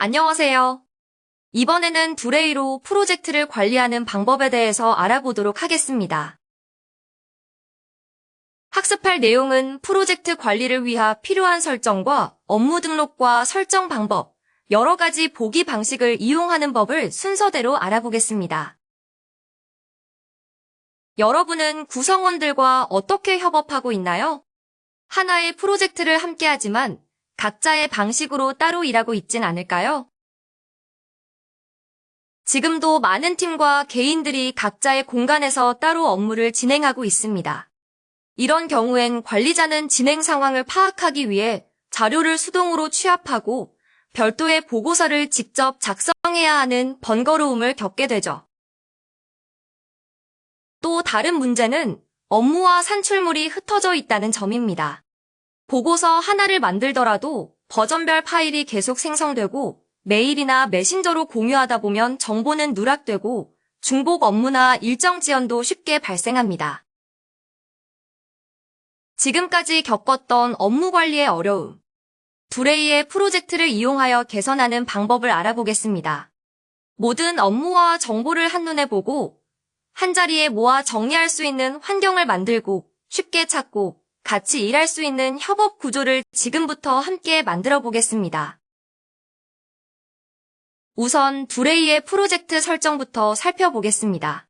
안녕하세요. 이번에는 두레이로 프로젝트를 관리하는 방법에 대해서 알아보도록 하겠습니다. 학습할 내용은 프로젝트 관리를 위한 필요한 설정과 업무 등록과 설정 방법, 여러 가지 보기 방식을 이용하는 법을 순서대로 알아보겠습니다. 여러분은 구성원들과 어떻게 협업하고 있나요? 하나의 프로젝트를 함께하지만 각자의 방식으로 따로 일하고 있진 않을까요? 지금도 많은 팀과 개인들이 각자의 공간에서 따로 업무를 진행하고 있습니다. 이런 경우엔 관리자는 진행 상황을 파악하기 위해 자료를 수동으로 취합하고 별도의 보고서를 직접 작성해야 하는 번거로움을 겪게 되죠. 또 다른 문제는 업무와 산출물이 흩어져 있다는 점입니다. 보고서 하나를 만들더라도 버전별 파일이 계속 생성되고 메일이나 메신저로 공유하다 보면 정보는 누락되고 중복 업무나 일정 지연도 쉽게 발생합니다. 지금까지 겪었던 업무 관리의 어려움, 두레이의 프로젝트를 이용하여 개선하는 방법을 알아보겠습니다. 모든 업무와 정보를 한눈에 보고 한자리에 모아 정리할 수 있는 환경을 만들고 쉽게 찾고 같이 일할 수 있는 협업 구조를 지금부터 함께 만들어 보겠습니다. 우선 두레이의 프로젝트 설정부터 살펴보겠습니다.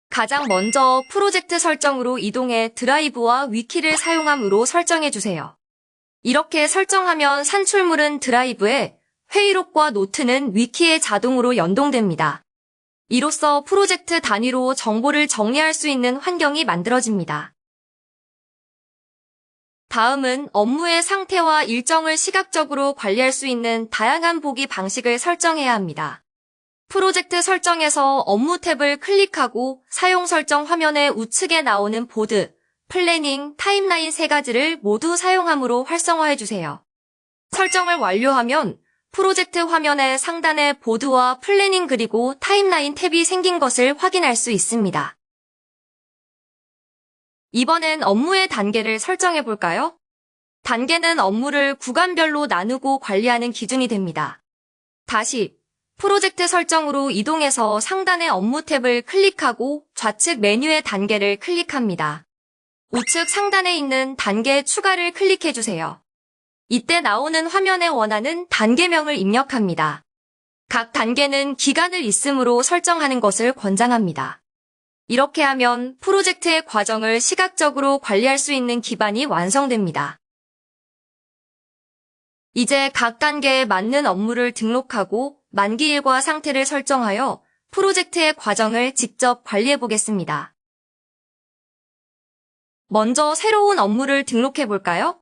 가장 먼저 프로젝트 설정으로 이동해 드라이브와 위키를 사용함으로 설정해주세요. 이렇게 설정하면 산출물은 드라이브에, 회의록과 노트는 위키에 자동으로 연동됩니다. 이로써 프로젝트 단위로 정보를 정리할 수 있는 환경이 만들어집니다. 다음은 업무의 상태와 일정을 시각적으로 관리할 수 있는 다양한 보기 방식을 설정해야 합니다. 프로젝트 설정에서 업무 탭을 클릭하고 사용 설정 화면의 우측에 나오는 보드, 플래닝, 타임라인 세 가지를 모두 사용함으로 활성화해주세요. 설정을 완료하면 프로젝트 화면의 상단에 보드와 플래닝 그리고 타임라인 탭이 생긴 것을 확인할 수 있습니다. 이번엔 업무의 단계를 설정해 볼까요? 단계는 업무를 구간별로 나누고 관리하는 기준이 됩니다. 다시 프로젝트 설정으로 이동해서 상단의 업무 탭을 클릭하고 좌측 메뉴의 단계를 클릭합니다. 우측 상단에 있는 단계 추가를 클릭해 주세요. 이때 나오는 화면에 원하는 단계명을 입력합니다. 각 단계는 기간을 있음으로 설정하는 것을 권장합니다. 이렇게 하면 프로젝트의 과정을 시각적으로 관리할 수 있는 기반이 완성됩니다. 이제 각 단계에 맞는 업무를 등록하고 만기일과 상태를 설정하여 프로젝트의 과정을 직접 관리해 보겠습니다. 먼저 새로운 업무를 등록해 볼까요?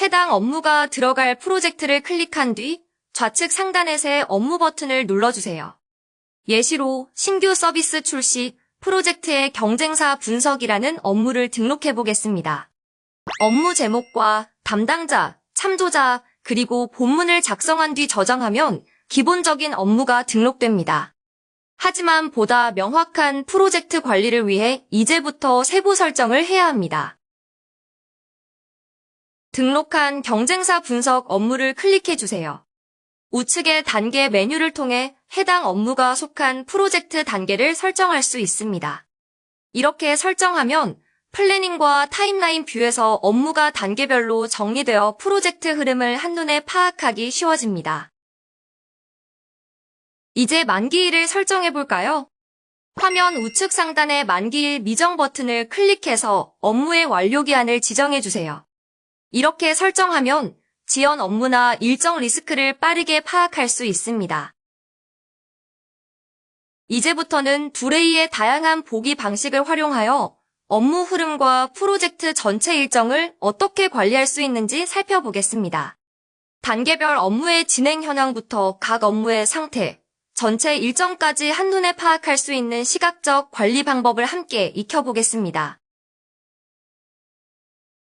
해당 업무가 들어갈 프로젝트를 클릭한 뒤 좌측 상단의 새 업무 버튼을 눌러주세요. 예시로 신규 서비스 출시, 프로젝트의 경쟁사 분석이라는 업무를 등록해 보겠습니다. 업무 제목과 담당자, 참조자, 그리고 본문을 작성한 뒤 저장하면 기본적인 업무가 등록됩니다. 하지만 보다 명확한 프로젝트 관리를 위해 이제부터 세부 설정을 해야 합니다. 등록한 경쟁사 분석 업무를 클릭해 주세요. 우측의 단계 메뉴를 통해 해당 업무가 속한 프로젝트 단계를 설정할 수 있습니다. 이렇게 설정하면 플래닝과 타임라인 뷰에서 업무가 단계별로 정리되어 프로젝트 흐름을 한눈에 파악하기 쉬워집니다. 이제 만기일을 설정해 볼까요? 화면 우측 상단의 만기일 미정 버튼을 클릭해서 업무의 완료 기한을 지정해 주세요. 이렇게 설정하면 지연 업무나 일정 리스크를 빠르게 파악할 수 있습니다. 이제부터는 두레이의 다양한 보기 방식을 활용하여 업무 흐름과 프로젝트 전체 일정을 어떻게 관리할 수 있는지 살펴보겠습니다. 단계별 업무의 진행 현황부터 각 업무의 상태, 전체 일정까지 한눈에 파악할 수 있는 시각적 관리 방법을 함께 익혀보겠습니다.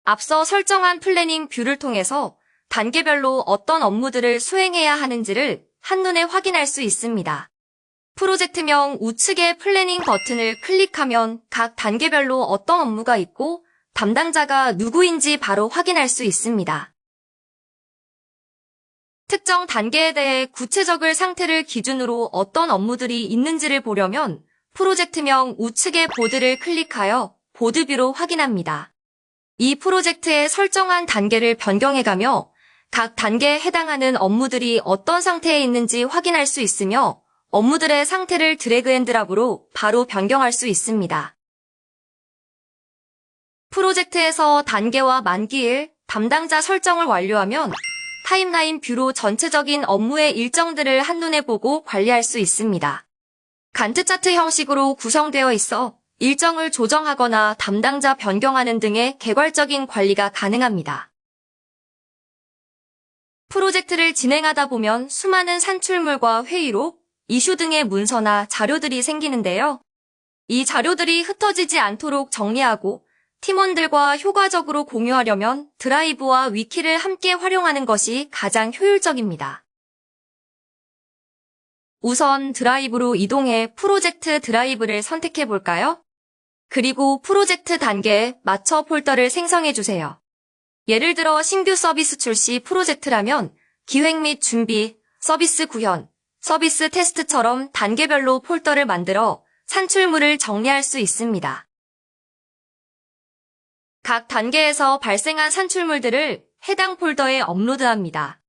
앞서 설정한 플래닝 뷰를 통해서 단계별로 어떤 업무들을 수행해야 하는지를 한눈에 확인할 수 있습니다. 프로젝트명 우측의 플래닝 버튼을 클릭하면 각 단계별로 어떤 업무가 있고 담당자가 누구인지 바로 확인할 수 있습니다. 특정 단계에 대해 구체적인 상태를 기준으로 어떤 업무들이 있는지를 보려면 프로젝트명 우측의 보드를 클릭하여 보드뷰로 확인합니다. 이 프로젝트의 설정한 단계를 변경해가며 각 단계에 해당하는 업무들이 어떤 상태에 있는지 확인할 수 있으며 업무들의 상태를 드래그 앤 드랍으로 바로 변경할 수 있습니다. 프로젝트에서 단계와 만기일, 담당자 설정을 완료하면 타임라인 뷰로 전체적인 업무의 일정들을 한눈에 보고 관리할 수 있습니다. 간트 차트 형식으로 구성되어 있어 일정을 조정하거나 담당자 변경하는 등의 개괄적인 관리가 가능합니다. 프로젝트를 진행하다 보면 수많은 산출물과 회의록, 이슈 등의 문서나 자료들이 생기는데요. 이 자료들이 흩어지지 않도록 정리하고 팀원들과 효과적으로 공유하려면 드라이브와 위키를 함께 활용하는 것이 가장 효율적입니다. 우선 드라이브로 이동해 프로젝트 드라이브를 선택해 볼까요? 그리고 프로젝트 단계에 맞춰 폴더를 생성해 주세요. 예를 들어 신규 서비스 출시 프로젝트라면 기획 및 준비, 서비스 구현, 서비스 테스트처럼 단계별로 폴더를 만들어 산출물을 정리할 수 있습니다. 각 단계에서 발생한 산출물들을 해당 폴더에 업로드합니다.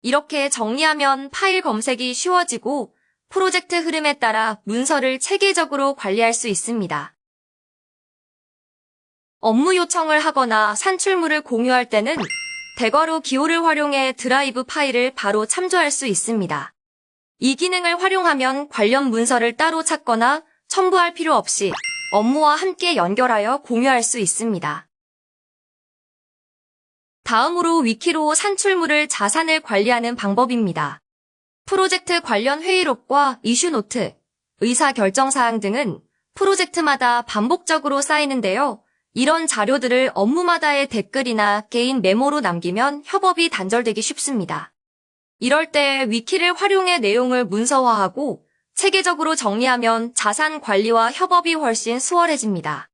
이렇게 정리하면 파일 검색이 쉬워지고 프로젝트 흐름에 따라 문서를 체계적으로 관리할 수 있습니다. 업무 요청을 하거나 산출물을 공유할 때는 대괄호 기호를 활용해 드라이브 파일을 바로 참조할 수 있습니다. 이 기능을 활용하면 관련 문서를 따로 찾거나 첨부할 필요 없이 업무와 함께 연결하여 공유할 수 있습니다. 다음으로 위키로 산출물을 자산을 관리하는 방법입니다. 프로젝트 관련 회의록과 이슈 노트, 의사결정사항 등은 프로젝트마다 반복적으로 쌓이는데요. 이런 자료들을 업무마다의 댓글이나 개인 메모로 남기면 협업이 단절되기 쉽습니다. 이럴 때 위키를 활용해 내용을 문서화하고 체계적으로 정리하면 자산 관리와 협업이 훨씬 수월해집니다.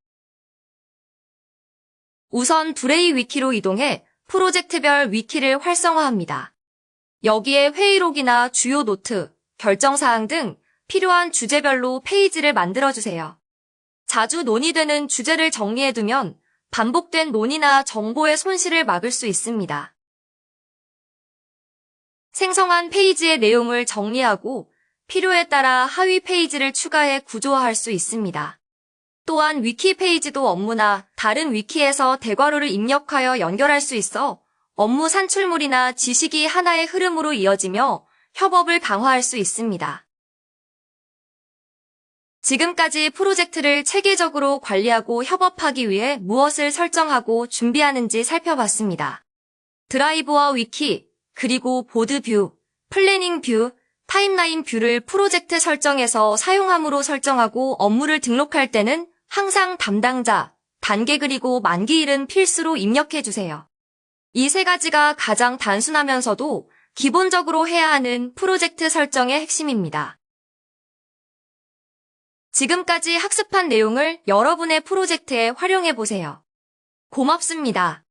우선 브레이 위키로 이동해 프로젝트별 위키를 활성화합니다. 여기에 회의록이나 주요 노트, 결정사항 등 필요한 주제별로 페이지를 만들어주세요. 자주 논의되는 주제를 정리해두면 반복된 논의나 정보의 손실을 막을 수 있습니다. 생성한 페이지의 내용을 정리하고 필요에 따라 하위 페이지를 추가해 구조화할 수 있습니다. 또한 위키 페이지도 업무나 다른 위키에서 대괄호를 입력하여 연결할 수 있어 업무 산출물이나 지식이 하나의 흐름으로 이어지며 협업을 강화할 수 있습니다. 지금까지 프로젝트를 체계적으로 관리하고 협업하기 위해 무엇을 설정하고 준비하는지 살펴봤습니다. 드라이브와 위키, 그리고 보드 뷰, 플래닝 뷰, 타임라인 뷰를 프로젝트 설정에서 사용함으로 설정하고 업무를 등록할 때는 항상 담당자, 단계 그리고 만기일은 필수로 입력해주세요. 이 세 가지가 가장 단순하면서도 기본적으로 해야 하는 프로젝트 설정의 핵심입니다. 지금까지 학습한 내용을 여러분의 프로젝트에 활용해보세요. 고맙습니다.